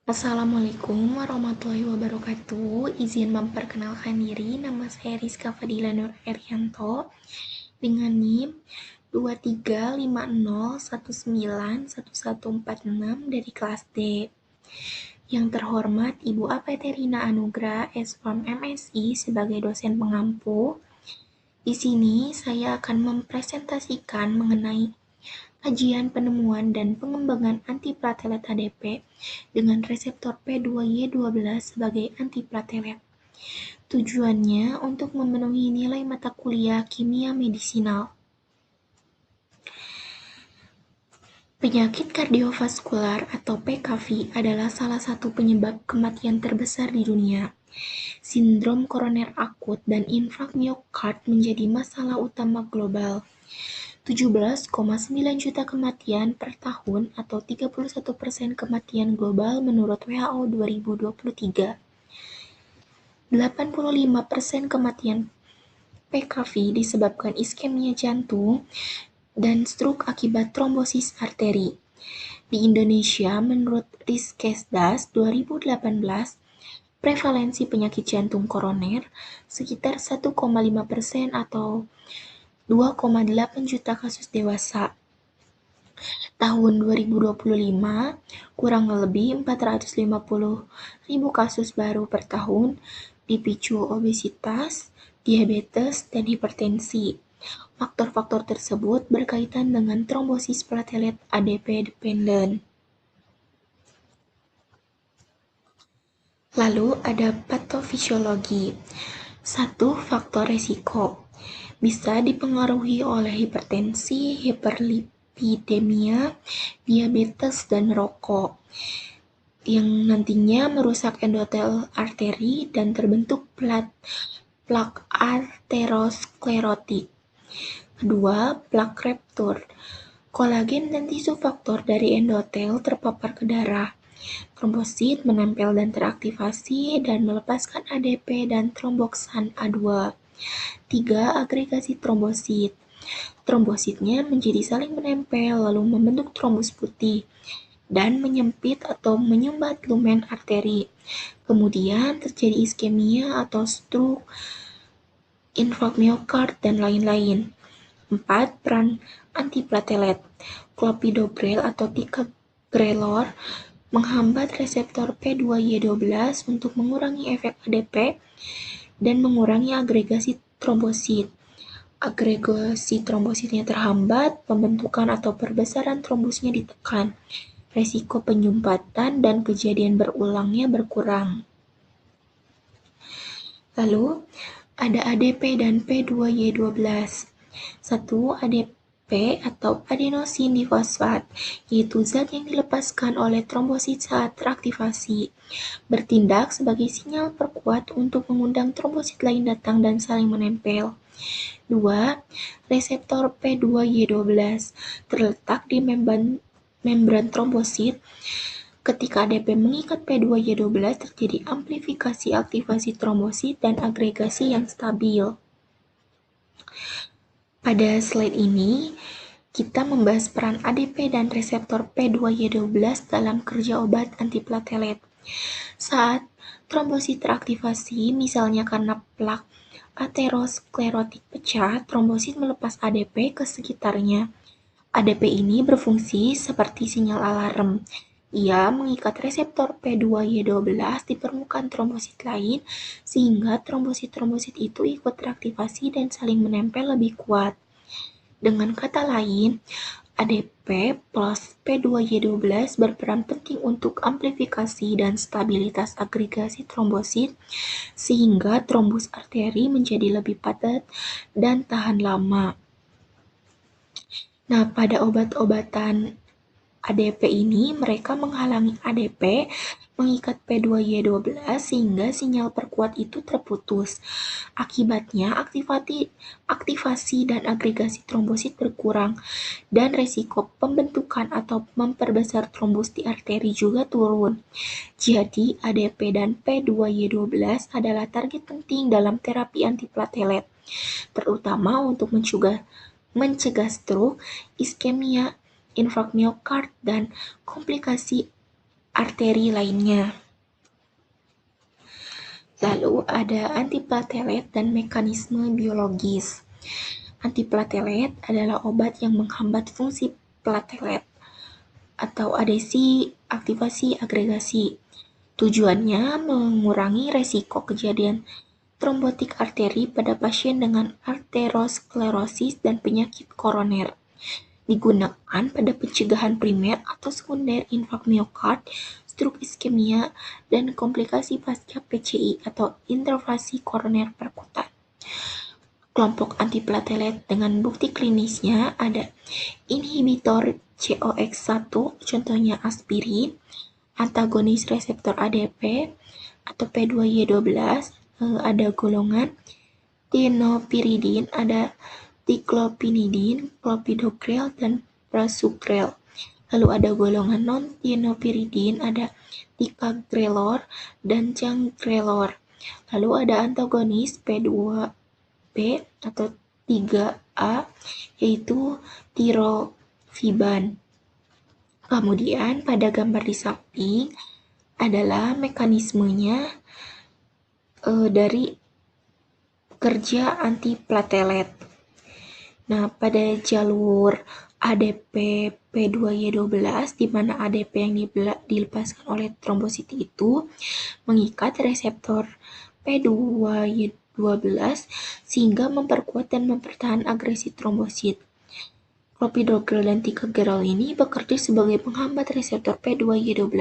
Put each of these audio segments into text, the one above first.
Assalamualaikum warahmatullahi wabarakatuh. Izin memperkenalkan diri, nama saya Rizka Fadila Nur Erianto dengan NIM 2350191146 dari kelas D. Yang terhormat Ibu Apeterina Anugrah, S.Form MSI sebagai dosen pengampu. Di sini saya akan mempresentasikan mengenai kajian penemuan dan pengembangan antiplatelet ADP dengan reseptor P2Y12 sebagai antiplatelet. Tujuannya untuk memenuhi nilai mata kuliah kimia medisinal. Penyakit kardiovaskular atau PKV adalah salah satu penyebab kematian terbesar di dunia. Sindrom koroner akut dan infrak miokard menjadi masalah utama global. 17,9 juta kematian per tahun atau 31% kematian global menurut WHO 2023. 85% kematian PKV disebabkan iskemia jantung dan stroke akibat trombosis arteri. Di Indonesia, menurut Riskesdas 2018, prevalensi penyakit jantung koroner sekitar 1,5% atau 2,8 juta kasus dewasa. Tahun 2025, kurang lebih 450.000 kasus baru per tahun dipicu obesitas, diabetes, dan hipertensi. Faktor-faktor tersebut berkaitan dengan trombosis platelet ADP dependen. Lalu ada patofisiologi. 1. Faktor resiko. Bisa dipengaruhi oleh hipertensi, hiperlipidemia, diabetes, dan merokok, yang nantinya merusak endotel arteri dan terbentuk plak aterosklerotik. Kedua, plak ruptur. Kolagen dan tisu faktor dari endotel terpapar ke darah. Trombosit menempel dan teraktivasi dan melepaskan ADP dan tromboksan A2. 3. Agregasi trombosit. Trombositnya menjadi saling menempel lalu membentuk trombus putih dan menyempit atau menyumbat lumen arteri. Kemudian terjadi iskemia atau stroke, infrak miokard, dan lain-lain. 4. Peran antiplatelet. Clopidogrel atau ticagrelor menghambat reseptor P2Y12 untuk mengurangi efek ADP dan mengurangi agregasi trombosit. Agregasi trombositnya terhambat, pembentukan atau perbesaran trombusnya ditekan, resiko penyumbatan dan kejadian berulangnya berkurang. Lalu, ada ADP dan P2Y12. 1. ADP atau adenosin difosfat, yaitu zat yang dilepaskan oleh trombosit saat teraktivasi, bertindak sebagai sinyal perkuat untuk mengundang trombosit lain datang dan saling menempel. 2. Reseptor P2Y12 terletak di membran trombosit. Ketika ADP mengikat P2Y12, terjadi amplifikasi aktivasi trombosit dan agregasi yang stabil. Pada slide ini, kita membahas peran ADP dan reseptor P2Y12 dalam kerja obat antiplatelet. Saat trombosit teraktivasi, misalnya karena plak aterosklerotik pecah, trombosit melepas ADP ke sekitarnya. ADP ini berfungsi seperti sinyal alarm. Ia mengikat reseptor P2Y12 di permukaan trombosit lain, sehingga trombosit-trombosit itu ikut teraktivasi dan saling menempel lebih kuat. Dengan kata lain, ADP plus P2Y12 berperan penting untuk amplifikasi dan stabilitas agregasi trombosit, sehingga trombus arteri menjadi lebih padat dan tahan lama. Nah, pada obat-obatan ADP ini, mereka menghalangi ADP mengikat P2Y12 sehingga sinyal perkuat itu terputus. Akibatnya, aktivasi dan agregasi trombosit berkurang, dan resiko pembentukan atau memperbesar trombus di arteri juga turun. Jadi, ADP dan P2Y12 adalah target penting dalam terapi antiplatelet, terutama untuk mencegah stroke, iskemia, infrak miokard, dan komplikasi arteri lainnya. Lalu ada antiplatelet dan mekanisme biologis. Antiplatelet adalah obat yang menghambat fungsi platelet atau adesi, aktivasi, agregasi. Tujuannya mengurangi resiko kejadian trombotik arteri pada pasien dengan arteriosklerosis dan penyakit koroner. Digunakan pada pencegahan primer atau sekunder infak miokard, stroke iskemia, dan komplikasi pasca PCI atau intervensi koroner perkutan. Kelompok antiplatelet dengan bukti klinisnya ada inhibitor COX-1, contohnya aspirin, antagonis reseptor ADP atau P2Y12, ada golongan tienopiridin, ada ticlopinidin, clopidogrel, dan prasugrel. Lalu ada golongan non-tienopiridin, ada ticagrelor dan cangrelor. Lalu ada antagonis P2B atau 3A, yaitu tirofiban. Kemudian pada gambar di samping adalah mekanismenya dari kerja antiplatelet. Nah, pada jalur ADP P2Y12, di mana ADP yang dilepaskan oleh trombosit itu mengikat reseptor P2Y12 sehingga memperkuat dan mempertahankan agresi trombosit. Clopidogrel dan ticagrelor ini bekerja sebagai penghambat reseptor P2Y12.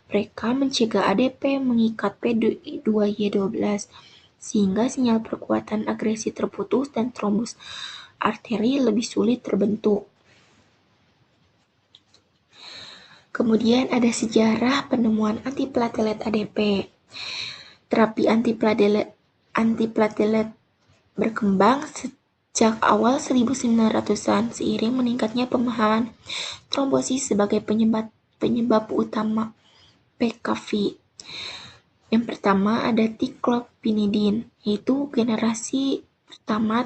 Mereka mencegah ADP mengikat P2Y12 sehingga sinyal perkuatan agresi terputus dan trombus arteri lebih sulit terbentuk. Kemudian ada sejarah penemuan antiplatelet ADP. Terapi antiplatelet berkembang sejak awal 1900-an seiring meningkatnya pemahaman trombosis sebagai penyebab utama PKV. Yang pertama ada ticlopinidin, yaitu generasi pertama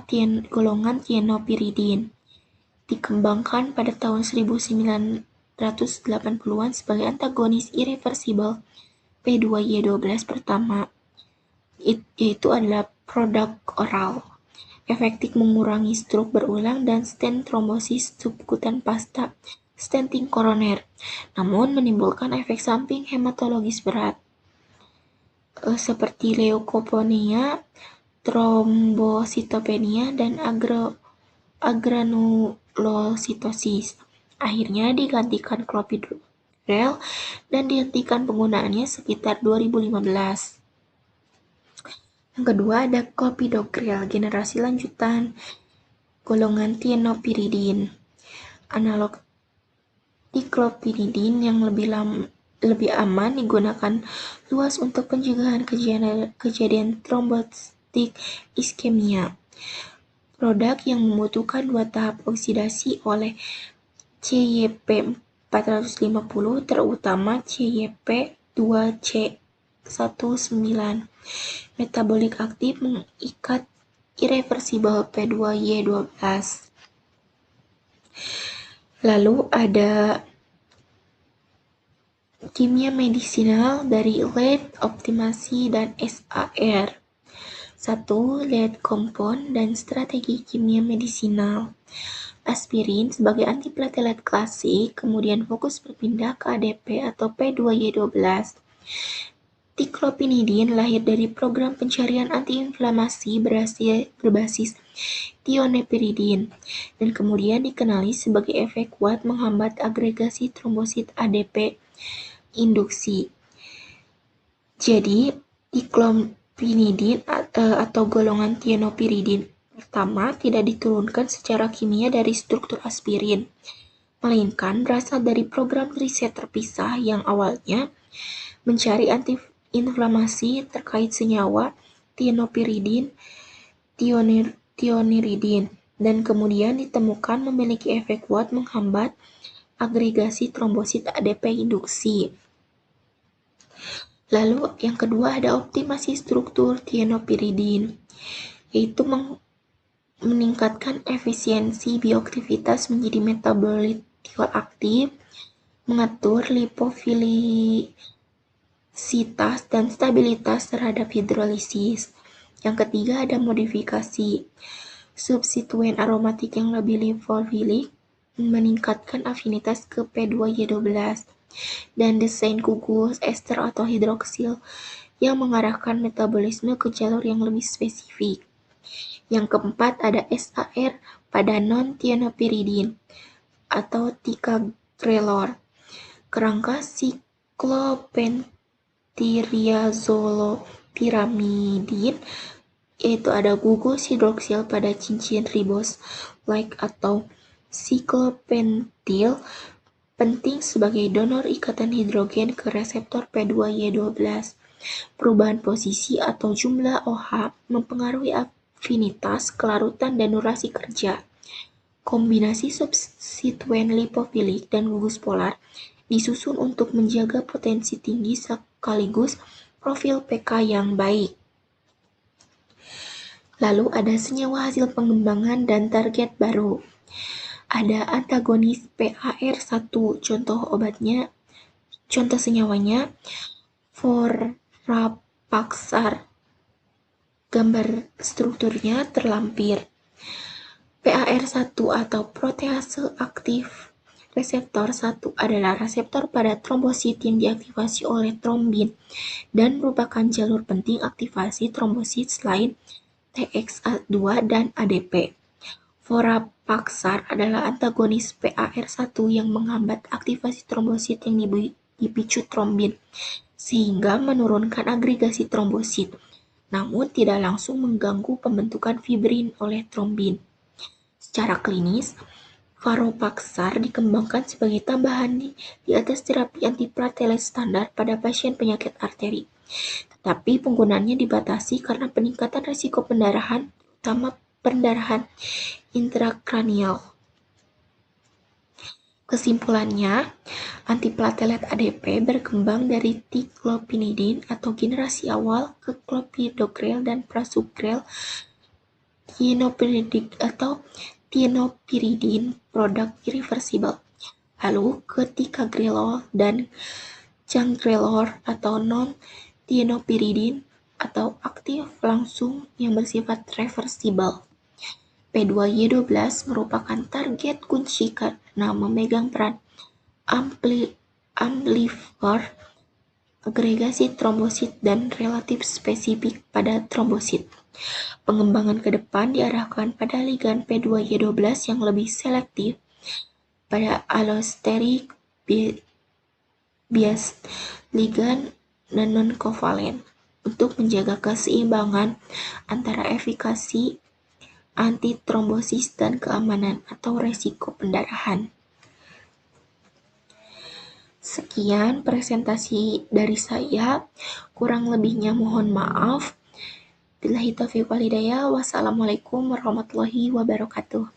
golongan tienopiridin. Dikembangkan pada tahun 1980-an sebagai antagonis irreversibel P2Y12 pertama, yaitu adalah produk oral. Efektif mengurangi stroke berulang dan stent trombosis subkutan pasca stenting koroner, namun menimbulkan efek samping hematologis berat, seperti leukopenia, trombositopenia, dan agranulositosis. Akhirnya digantikan clopidogrel dan dihentikan penggunaannya sekitar 2015. Yang kedua ada clopidogrel, generasi lanjutan golongan tienopiridin. Analog ticlopinidin yang lebih aman digunakan luas untuk pencegahan kejadian trombotik iskemia. Produk yang membutuhkan 2 tahap oksidasi oleh CYP450, terutama CYP2C19. Metabolik aktif mengikat irreversibel P2Y12. Lalu ada kimia medisinal dari lead, optimasi, dan SAR. 1. Lead compound dan strategi kimia medisinal. Aspirin sebagai antiplatelet klasik, kemudian fokus berpindah ke ADP atau P2Y12. Ticlopinidin lahir dari program pencarian antiinflamasi berbasis tienopiridin dan kemudian dikenali sebagai efek kuat menghambat agregasi trombosit ADP induksi. Jadi, ticlopinidin atau golongan tienopiridin pertama tidak diturunkan secara kimia dari struktur aspirin, melainkan berasal dari program riset terpisah yang awalnya mencari antiinflamasi terkait senyawa tienopiridin, tioniridin, dan kemudian ditemukan memiliki efek kuat menghambat agregasi trombosit ADP induksi. Lalu yang kedua ada optimasi struktur tienopiridin, yaitu meningkatkan efisiensi bioaktivitas menjadi metabolit aktif, mengatur lipofilisitas dan stabilitas terhadap hidrolisis. Yang ketiga ada modifikasi substituen aromatik yang lebih lipofilik, meningkatkan afinitas ke P2Y12, dan desain gugus ester atau hidroksil yang mengarahkan metabolisme ke jalur yang lebih spesifik. Yang keempat ada SAR pada non-tienopiridin atau ticagrelor, kerangka siklopentiriazolopiramidin, yaitu ada gugus hidroksil pada cincin ribose-like atau siklopentil, penting sebagai donor ikatan hidrogen ke reseptor P2Y12. Perubahan posisi atau jumlah OH mempengaruhi afinitas, kelarutan, dan durasi kerja. Kombinasi substituen lipofilik dan gugus polar disusun untuk menjaga potensi tinggi sekaligus profil pK yang baik. Lalu ada senyawa hasil pengembangan dan target baru. Ada antagonis PAR1, contoh senyawanya Vorapaxar. Gambar strukturnya terlampir. PAR1 atau protease aktif reseptor 1 adalah reseptor pada trombosit yang diaktifasi oleh trombin dan merupakan jalur penting aktivasi trombosit selain TXA2 dan ADP. Vorapaxar adalah antagonis PAR1 yang menghambat aktivasi trombosit yang dipicu trombin, sehingga menurunkan agregasi trombosit, namun tidak langsung mengganggu pembentukan fibrin oleh trombin. Secara klinis, Vorapaxar dikembangkan sebagai tambahan di atas terapi antiplatelet standar pada pasien penyakit arteri, tetapi penggunaannya dibatasi karena peningkatan risiko pendarahan, terutama pendarahan intrakranial. Kesimpulannya, antiplatelet ADP berkembang dari ticlopinidin atau generasi awal ke clopidogrel dan prasugrel tienopiridin produk irreversible, lalu ke ticagrelor dan cangrelor atau non-tienopiridin atau aktif langsung yang bersifat reversible. P2Y12 merupakan target kunci karena memegang peran amplifier agregasi trombosit dan relatif spesifik pada trombosit. Pengembangan ke depan diarahkan pada ligan P2Y12 yang lebih selektif pada allosteric bias ligan dan non-kovalen untuk menjaga keseimbangan antara efikasi antitrombosis dan keamanan atau resiko pendarahan. Sekian presentasi dari saya, kurang lebihnya mohon maaf. Billahi taufiq wal hidayah. Wassalamualaikum warahmatullahi wabarakatuh.